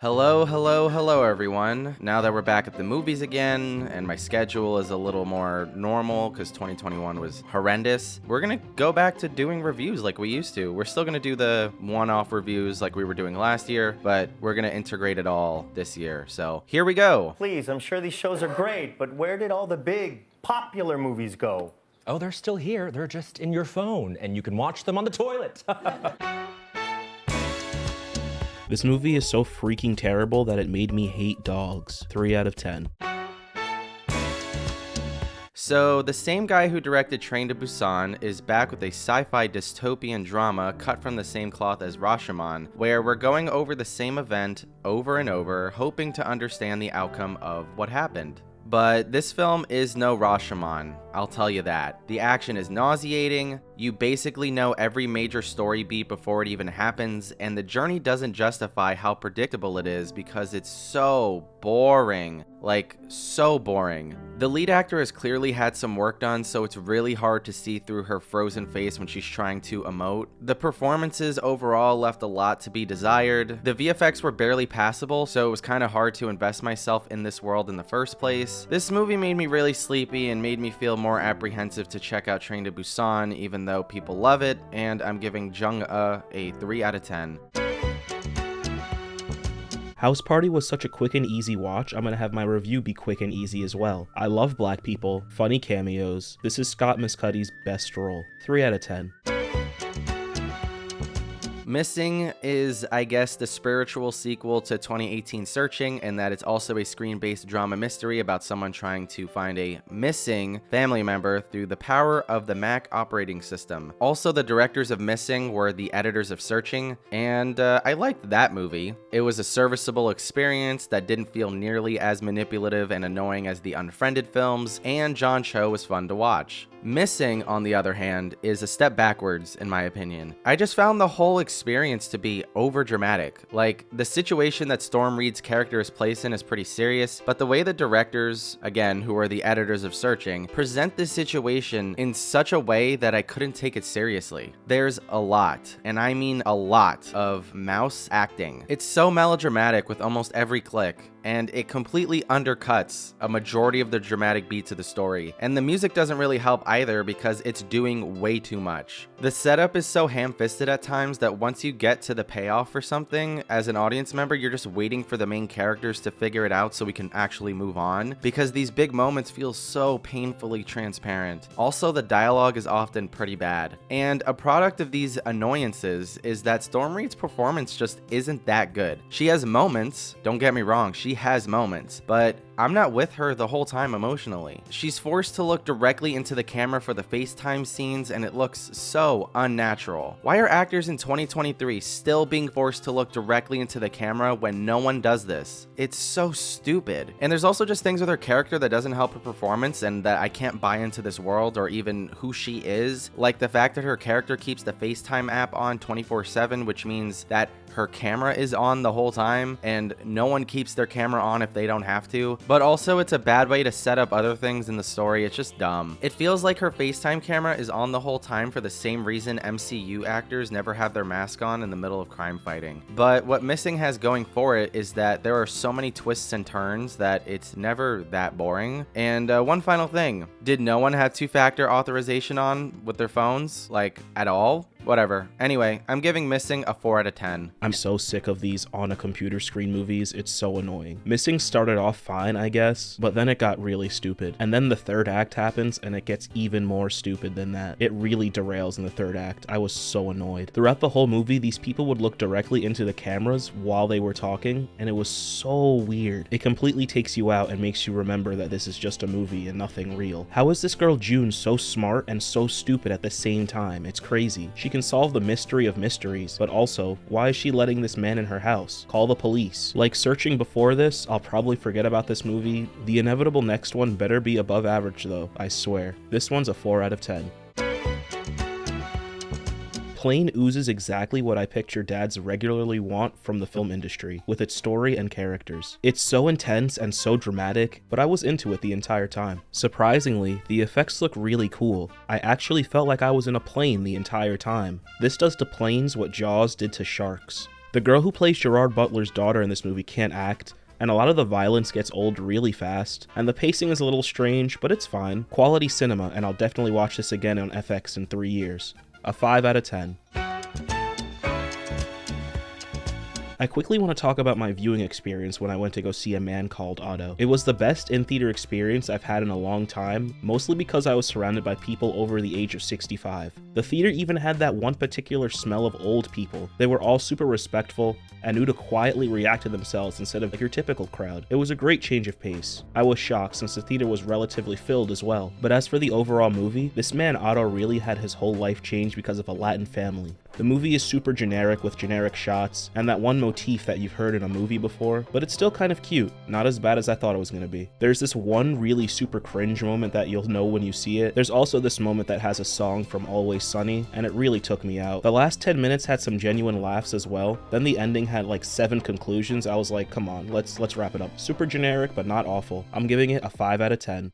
Hello, hello, hello, everyone. Now that we're back at the movies again, and my schedule is a little more normal because 2021 was horrendous, we're gonna go back to doing reviews like we used to. We're still gonna do the one-off reviews like we were doing last year, but we're gonna integrate it all this year. So here we go. Please, I'm sure these shows are great, but where did all the big, popular movies go? Oh, they're still here. They're just in your phone, and you can watch them on the toilet. This movie is so freaking terrible that it made me hate dogs. 3 out of 10. So, the same guy who directed Train to Busan is back with a sci-fi dystopian drama cut from the same cloth as Rashomon, where we're going over the same event over and over, hoping to understand the outcome of what happened. But this film is no Rashomon, I'll tell you that. The action is nauseating, you basically know every major story beat before it even happens, and the journey doesn't justify how predictable it is because it's so boring. Like, so boring. The lead actor has clearly had some work done, so it's really hard to see through her frozen face when she's trying to emote. The performances overall left a lot to be desired. The VFX were barely passable, so it was kind of hard to invest myself in this world in the first place. This movie made me really sleepy and made me feel more apprehensive to check out Train to Busan, even though people love it, and I'm giving Jung-a a 3 out of 10. House Party was such a quick and easy watch, I'm gonna have my review be quick and easy as well. I love black people, funny cameos. This is Scott Mescuddy's best role. 3 out of 10. Missing is, I guess, the spiritual sequel to 2018 Searching, in that it's also a screen-based drama mystery about someone trying to find a missing family member through the power of the Mac operating system. Also, the directors of Missing were the editors of Searching, and I liked that movie. It was a serviceable experience that didn't feel nearly as manipulative and annoying as the Unfriended films, and John Cho was fun to watch. Missing, on the other hand, is a step backwards, in my opinion. I just found the whole experience to be over-dramatic. Like, the situation that Storm Reid's character is placed in is pretty serious, but the way the directors, again, who are the editors of Searching, present this situation in such a way that I couldn't take it seriously. There's a lot, and I mean a lot, of mouse acting. It's so melodramatic with almost every click, and it completely undercuts a majority of the dramatic beats of the story. And the music doesn't really help either because it's doing way too much. The setup is so ham-fisted at times that once you get to the payoff for something, as an audience member, you're just waiting for the main characters to figure it out so we can actually move on, because these big moments feel so painfully transparent. Also, the dialogue is often pretty bad. And a product of these annoyances is that Storm Reid's performance just isn't that good. She has moments, don't get me wrong, she has moments, but I'm not with her the whole time emotionally. She's forced to look directly into the camera for the FaceTime scenes, and it looks so unnatural. Why are actors in 2023 still being forced to look directly into the camera when no one does this? It's so stupid. And there's also just things with her character that doesn't help her performance and that I can't buy into this world or even who she is. Like the fact that her character keeps the FaceTime app on 24/7, which means that her camera is on the whole time and no one keeps their camera on if they don't have to. But also, it's a bad way to set up other things in the story. It's just dumb. It feels like her FaceTime camera is on the whole time for the same reason MCU actors never have their mask on in the middle of crime fighting. But what Missing has going for it is that there are so many twists and turns that it's never that boring. And one final thing, did no one have two-factor authorization on with their phones? Like, at all? Whatever. Anyway, I'm giving Missing a 4 out of 10. I'm so sick of these on a computer screen movies, it's so annoying. Missing started off fine, I guess, but then it got really stupid. And then the third act happens and it gets even more stupid than that. It really derails in the third act. I was so annoyed. Throughout the whole movie, these people would look directly into the cameras while they were talking, and it was so weird. It completely takes you out and makes you remember that this is just a movie and nothing real. How is this girl June so smart and so stupid at the same time? It's crazy. She can solve the mystery of mysteries, but also, why is she letting this man in her house? Call the police. Like Searching before this, I'll probably forget about this movie. The inevitable next one better be above average though, I swear. This one's a 4 out of 10. Plane oozes exactly what I picture dads regularly want from the film industry, with its story and characters. It's so intense and so dramatic, but I was into it the entire time. Surprisingly, the effects look really cool. I actually felt like I was in a plane the entire time. This does to planes what Jaws did to sharks. The girl who plays Gerard Butler's daughter in this movie can't act, and a lot of the violence gets old really fast, and the pacing is a little strange, but it's fine. Quality cinema, and I'll definitely watch this again on FX in 3 years. A 5 out of 10. I quickly want to talk about my viewing experience when I went to go see A Man Called Otto. It was the best in-theater experience I've had in a long time, mostly because I was surrounded by people over the age of 65. The theater even had that one particular smell of old people. They were all super respectful and knew to quietly react to themselves instead of your typical crowd. It was a great change of pace. I was shocked since the theater was relatively filled as well. But as for the overall movie, this man Otto really had his whole life changed because of a Latin family. The movie is super generic with generic shots and that one motif that you've heard in a movie before, but it's still kind of cute. Not as bad as I thought it was going to be. There's this one really super cringe moment that you'll know when you see it. There's also this moment that has a song from Always Sunny, and it really took me out. The last 10 minutes had some genuine laughs as well. Then the ending had like 7 conclusions. I was like, come on, let's wrap it up. Super generic, but not awful. I'm giving it a 5 out of 10.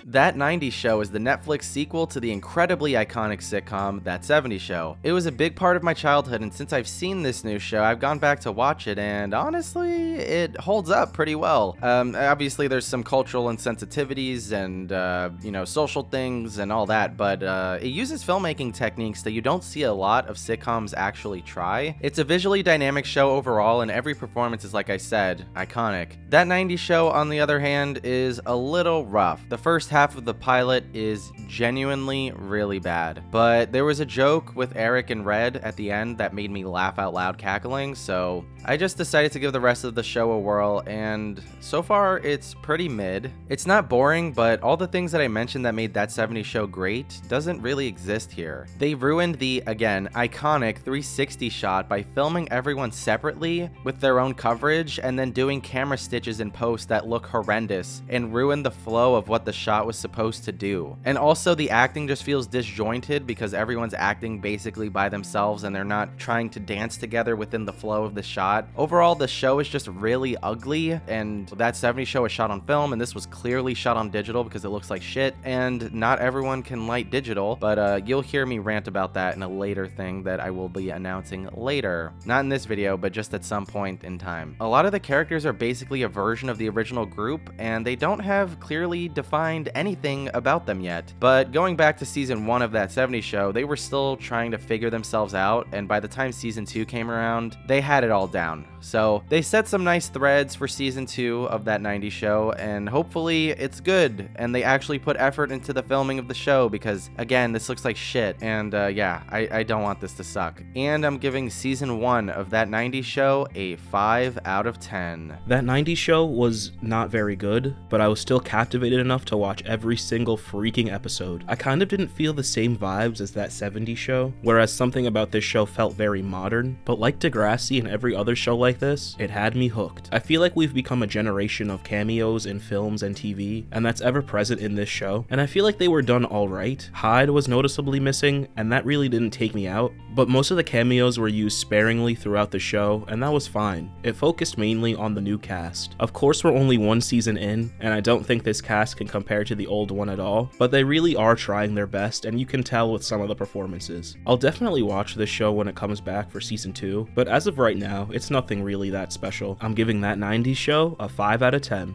That 90s Show is the Netflix sequel to the incredibly iconic sitcom That 70s Show. It was a big part of my childhood, and since I've seen this new show, I've gone back to watch it, and honestly, it holds up pretty well. Obviously, there's some cultural insensitivities and, social things and all that, but it uses filmmaking techniques that you don't see a lot of sitcoms actually try. It's a visually dynamic show overall, and every performance is, like I said, iconic. That 90s Show, on the other hand, is a little rough. The first half of the pilot is genuinely really bad, but there was a joke with Eric and Red at the end that made me laugh out loud cackling, so I just decided to give the rest of the show a whirl, and so far it's pretty mid. It's not boring, but all the things that I mentioned that made That 70s Show great doesn't really exist here. They ruined the, again, iconic 360 shot by filming everyone separately with their own coverage and then doing camera stitches in post that look horrendous and ruin the flow of what the shot was supposed to do. And also the acting just feels disjointed because everyone's acting basically by themselves and they're not trying to dance together within the flow of the shot. Overall, the show is just really ugly, and That 70s Show was shot on film, and this was clearly shot on digital because it looks like shit, and not everyone can light digital, but you'll hear me rant about that in a later thing that I will be announcing later. Not in this video, but just at some point in time. A lot of the characters are basically a version of the original group, and they don't have clearly defined anything about them yet. But going back to season 1 of That 70s Show, they were still trying to figure themselves out, and by the time season 2 came around, they had it all down. So they set some nice threads for season 2 of That 90s Show, and hopefully it's good, and they actually put effort into the filming of the show, because again, this looks like shit, and yeah, I don't want this to suck. And I'm giving season 1 of That 90s Show a 5 out of 10. That 90s Show was not very good, but I was still captivated enough to watch every single freaking episode. I kind of didn't feel the same vibes as That 70s Show, whereas something about this show felt very modern, but like Degrassi and every other show like this, it had me hooked. I feel like we've become a generation of cameos in films and TV, and that's ever present in this show, and I feel like they were done alright. Hyde was noticeably missing, and that really didn't take me out, but most of the cameos were used sparingly throughout the show, and that was fine. It focused mainly on the new cast. Of course, we're only 1 season in, and I don't think this cast can compare to the old one at all, but they really are trying their best, and you can tell with some of the performances. I'll definitely watch this show when it comes back for season 2, but as of right now, it's nothing really that special. I'm giving That 90s Show a 5 out of 10.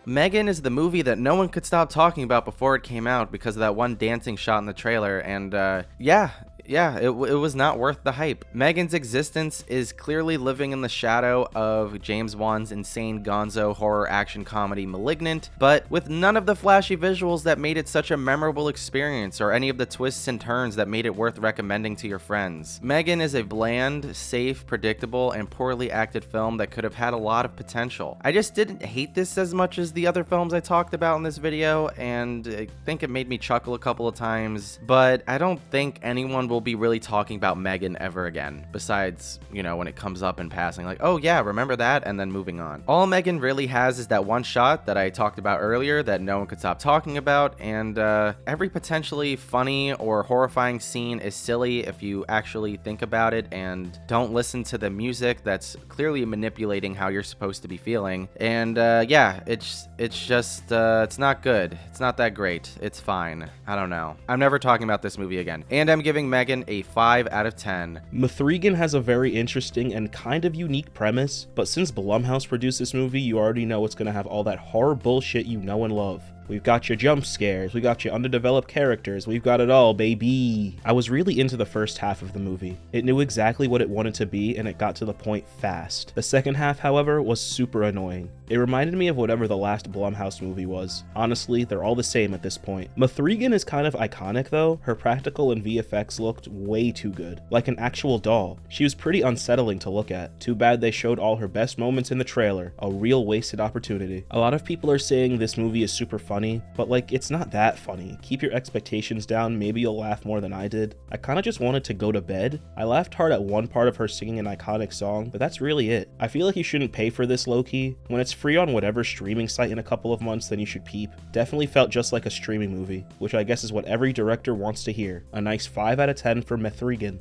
M3GAN is the movie that no one could stop talking about before it came out because of that one dancing shot in the trailer, and it was not worth the hype. M3GAN's existence is clearly living in the shadow of James Wan's insane gonzo horror action comedy Malignant, but with none of the flashy visuals that made it such a memorable experience or any of the twists and turns that made it worth recommending to your friends. M3GAN is a bland, safe, predictable, and poorly acted film that could have had a lot of potential. I just didn't hate this as much as the other films I talked about in this video, and I think it made me chuckle a couple of times, but I don't think anyone will will be really talking about M3GAN ever again, besides, you know, when it comes up in passing, like, oh yeah, remember that, and then moving on. All M3GAN really has is that one shot that I talked about earlier that no one could stop talking about, and every potentially funny or horrifying scene is silly if you actually think about it and don't listen to the music that's clearly manipulating how you're supposed to be feeling. And yeah, it's just it's not good. It's not that great. It's fine. I don't know. I'm never talking about this movie again. And I'm giving M3GAN a 5 out of 10. M3GAN has a very interesting and kind of unique premise, but since Blumhouse produced this movie, you already know it's gonna have all that horror bullshit you know and love. We've got your jump scares, we got your underdeveloped characters, we've got it all, baby. I was really into the first half of the movie. It knew exactly what it wanted to be, and it got to the point fast. The second half, however, was super annoying. It reminded me of whatever the last Blumhouse movie was. Honestly, they're all the same at this point. M3GAN is kind of iconic though. Her practical and VFX looked way too good. Like an actual doll. She was pretty unsettling to look at. Too bad they showed all her best moments in the trailer. A real wasted opportunity. A lot of people are saying this movie is super funny, but like, it's not that funny. Keep your expectations down, maybe you'll laugh more than I did. I kinda just wanted to go to bed. I laughed hard at one part of her singing an iconic song, but that's really it. I feel like you shouldn't pay for this low-key. When it's free on whatever streaming site in a couple of months, then you should peep. Definitely felt just like a streaming movie, which I guess is what every director wants to hear. A nice 5 out of 10 for M3GAN.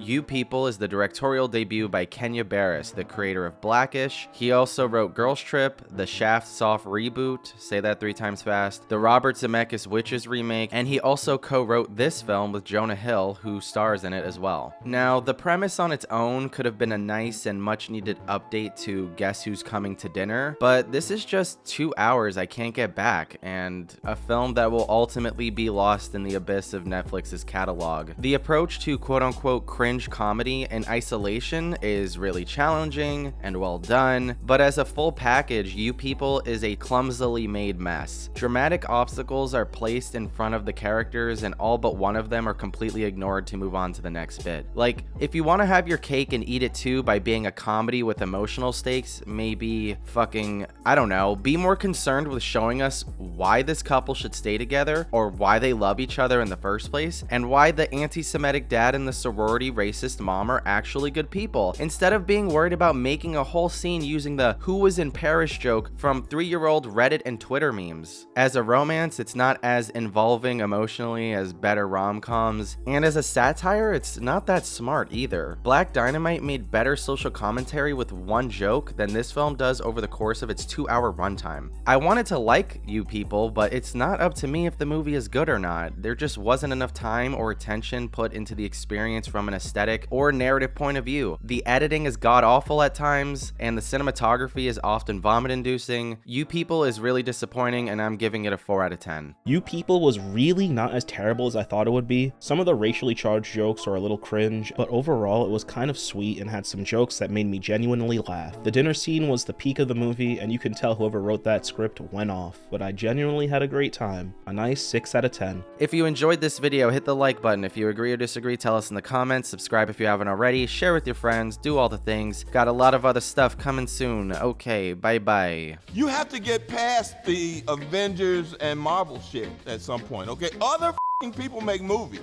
You People is the directorial debut by Kenya Barris, the creator of Blackish. He also wrote Girls Trip, the Shaft soft reboot, say that 3 times fast, the Robert Zemeckis Witches remake, and he also co-wrote this film with Jonah Hill, who stars in it as well. Now, the premise on its own could have been a nice and much needed update to Guess Who's Coming to Dinner, but this is just 2 hours I can't get back, and a film that will ultimately be lost in the abyss of Netflix's catalog. The approach to quote-unquote cringe comedy in isolation is really challenging and well done, but as a full package, You People is a clumsily made mess. Dramatic obstacles are placed in front of the characters and all but one of them are completely ignored to move on to the next bit. Like, if you want to have your cake and eat it too by being a comedy with emotional stakes, maybe fucking, I don't know, be more concerned with showing us why this couple should stay together or why they love each other in the first place and why the anti-Semitic dad and the sorority racist mom are actually good people, instead of being worried about making a whole scene using the "who was in Paris" joke from 3-year-old Reddit and Twitter memes. As a romance, it's not as involving emotionally as better rom-coms, and as a satire, it's not that smart either. Black Dynamite made better social commentary with one joke than this film does over the course of its 2-hour runtime. I wanted to like You People, but it's not up to me if the movie is good or not. There just wasn't enough time or attention put into the experience from an aesthetic or narrative point of view. The editing is god-awful at times, and the cinematography is often vomit-inducing. You People is really disappointing, and I'm giving it a 4 out of 10. You People was really not as terrible as I thought it would be. Some of the racially charged jokes are a little cringe, but overall it was kind of sweet and had some jokes that made me genuinely laugh. The dinner scene was the peak of the movie, and you can tell whoever wrote that script went off, but I genuinely had a great time. A nice 6 out of 10. If you enjoyed this video, hit the like button. If you agree or disagree, tell us in the comments. Subscribe if you haven't already, share with your friends, do all the things. Got a lot of other stuff coming soon. Okay, bye-bye. You have to get past the Avengers and Marvel shit at some point, okay? Other people make movies.